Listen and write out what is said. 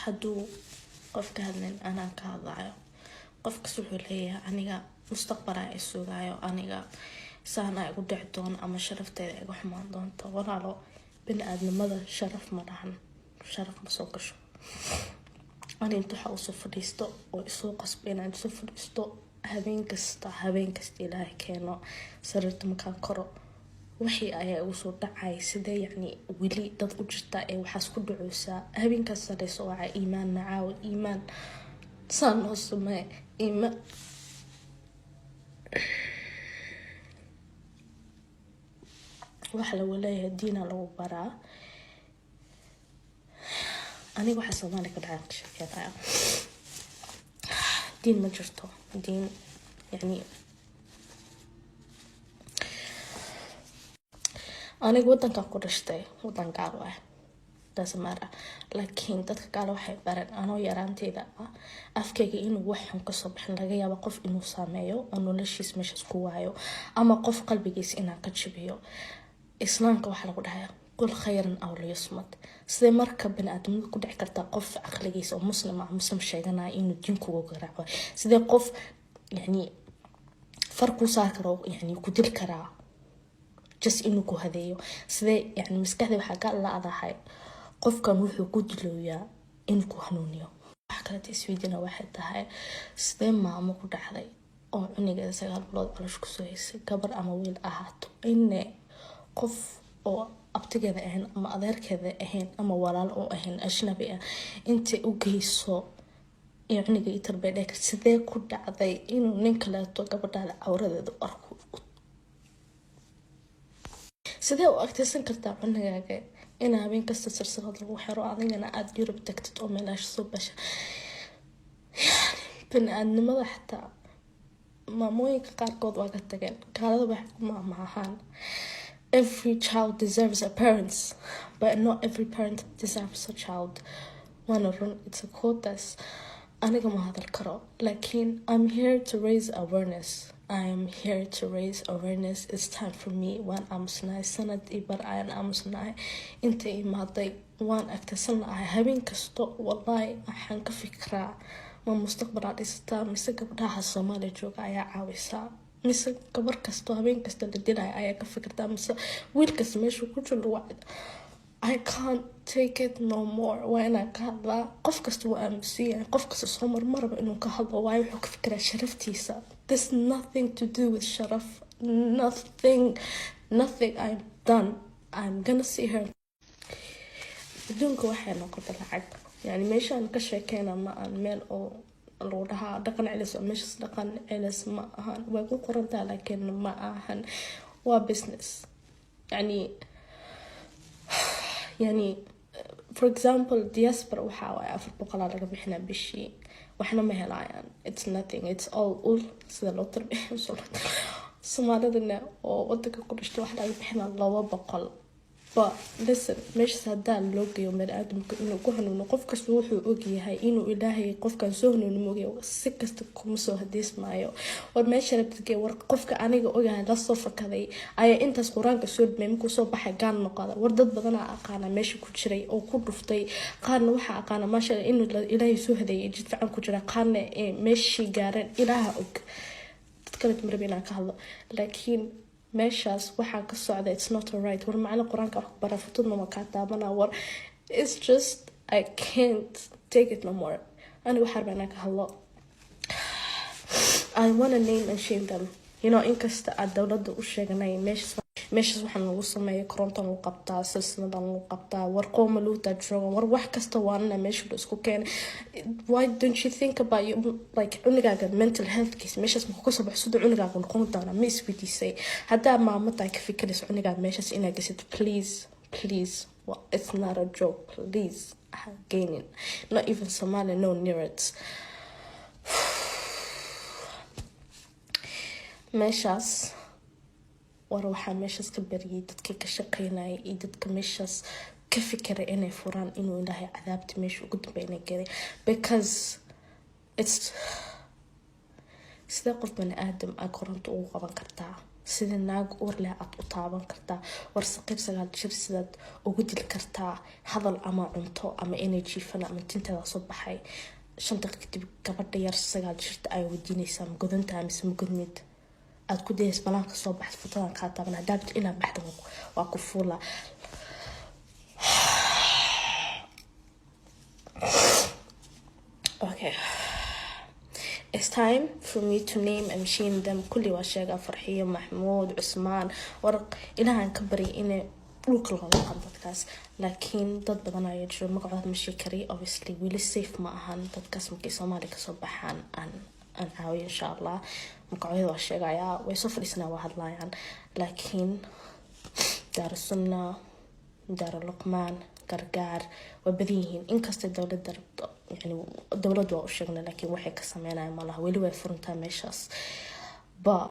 hadduu qofka hadlin anaa ka hadlayo qofkas wuxuu leeyahay aniga mustaqbalaa ay sugaayo aniga saana igu dhici doono ama sharafteeda igu xumaan doonto walaalo bini-aadnimada sharaf ma dhahan sharaf ma soo gasho ani inta waxaa usoo fadhiisto oo isoo qasba inaan isoo fadhiisto habeen kasta ilaahay keeno sariirta markaan koro wixii ayaa igu soo dhacay sidee yacni weli dad u jirta ee waxaas ku dhacaysaa habeenkaas salayso waa iimaan nacaaw iimaan saan noo samee iimaan waxa lagu leeyahay diina lagu baraa aniga waxa Soomaali ka dhacay sheekada diin ma jirto diin yani aniga wadanka ku dhashtay wadan gaar ah dasmara laakiin dadka gaar waxay baran anoo yaraanteeda afkayga inuu wax xun ka soo bixin laga yaabo qof inuu saameeyo oo noloshiisa meeshaas ku waayo ama qof qalbigiisa inaa ka jabiyo islaamka waxa lagu dhahayaa qul khayran aw liyasmut sidee marka bini'aadamada ku dhici kartaa qof aqligiisa oo muslim sheeganaya inuu diinkugu garaaco sidee qof yani farqu saar karo yani ku dil karaa just inuu ku hadeeyo sidee yani maskaxda waxa ka laadahay qofkan wuxuu ku dilooyaa in ku hanuuniyo wax kale isweydiina waxay tahay sidee maamo ku dhacday oo cunigeeda 9 bilood calosh ku soo haysay gabar ama wiil ahaato inne qof oo abtigeeda ahayn ama adeerkeeda ahayn ama walaal oo ahayn ajnabi ah inta u geyso cuniga i tarbeeday sidee ku dhacday inuu nin kale to gabadha awradeeda arko sidee u agtaysan kartaa cunigaaga in habeen kasta sarsarad lagu xiro adigana aad Yurub tagtid oo meelash soo basha bini'aadnimada xataa maamooyinka qaarkood waa ka tageen gaalada wax kuma maahan every child deserves a parent but not every parent deserves a child it's a quotas aniga ma hadal karo laakiin I'm here to raise awareness I am here to raise awareness. It's time for me when I'm snai sanad ibar ayan amusnai inta imaaday waan agtasanahay habeen kasto wallahi waxaan ka fikraa ma mustaqbalka dhistaa mise gabdhaha Soomaaliya jooga ayaa caawisa mise gabar kasto habeen kasta la dilay ayaa ka fikirtaa mise wiil kasta meesha ku jiro wacd I can't take it no more when I can't qof kasta waa aamusiyaa qof kasta soo marmarba inuu ka hadlo waayo wuxuu ka fikiraa sharaftiisa. There's nothing to do with sharaf, nothing I've done. I'm gonna see her dunka waxay noqotay lacag yani meeshaan ka sheekeyna ma aan meel oo loo dhahaa dhaqan cilis oo meeshaas dhaqan cilis ma ahan way ku qorantaa laakiin ma ahan waa business يعني for example diaspora waxa way 400 laga bixina bishii waxna ma helayaan it's nothing it's all sida loo tarbiyo Soomaalidana oo wadanka ku dhashtay wax laga bixina 200 but listen meesha sadaa loo geeyo bini'aadamka inuu ku hanuuno qof kasta wuxuu og yahay inuu ilaahay qofkan soo hanuuno moogayo si kasta kuma soo hadeesmaayo war meesha rabtay war qofka aniga ogahay la soo fakaday ayaa intaas quraanka soo dhimay ku soo baxay gaan noqda war dad badan aqaana meesha ku jiray oo ku dhuftay qaarna waxa aqaana maasha inuu ilaahay soo hadeeyay jid fiican ku jira qaarna meeshii gaareen ilaaha og dadka marabina ka hadlo laakiin meeshaas waxa ka socda it's not alright war macna quraanka wax bara futudna ma ka taabana war it's just I can't take it no more ani waxa rabana ka hadlo I want to name and shame them you know in kasta dawladda u sheeganay meeshaas waxaan lagu sameeyay koronto lagu qabtaa silsiladan lagu qabtaa war qooma luuta jooga war wax kasta waana meesha la isku keenay why don't you think about you like unigaaga mental health case meeshaas ma ku soo baxsado unigaaga noqon doona ma isweydiisay hadaa maamada ka fikirayso unigaaga meeshaas inaad gasito please well, it's not a joke please gaining not even Somali no near it meeshaas war waxa meeshaas ka bariyay dadka ka shaqeynay iyo dadka meeshaas ka fikiray inay furaan inuu ilaahay cadaabta meesha ugu dambeeyay galay because it's sida qof bani aadam koronto ugu qaban kartaa sida naag uur leh aad u taaban kartaa war saqiib 9 jir sidaad ugu dil kartaa hadal ama cunto ama energy fan ama tintada soo baxay 5 daqiiqo kadib gabadha yar 9 jirta ay wadiinaysaa ma godantaa mise ma godnid aad ku days balaanka soo baxd futadan ka taaban hadaabta inaad baxdo waa ku fuula okay. It's time for me to name and shame them. كل واشياء فرحية محمود عثمان ورق إلها كبري إنه لوك الغلط بودكاست لكن ضد بدنا يجرو مقعد مشي كري obviously ويلي سيف معهن بودكاست مكي سومالي كصبحان أن عاوي إن شاء الله مقعد واشياء يا ويصفر سنة واحد لايان لكن دار السنة دار اللقمان قرقار وبديهين إن كست الدولة درب يعني الدولة دوا وشغلنا لكن وحي كسمينا مالها ويلي ويفرنتا ميشاس با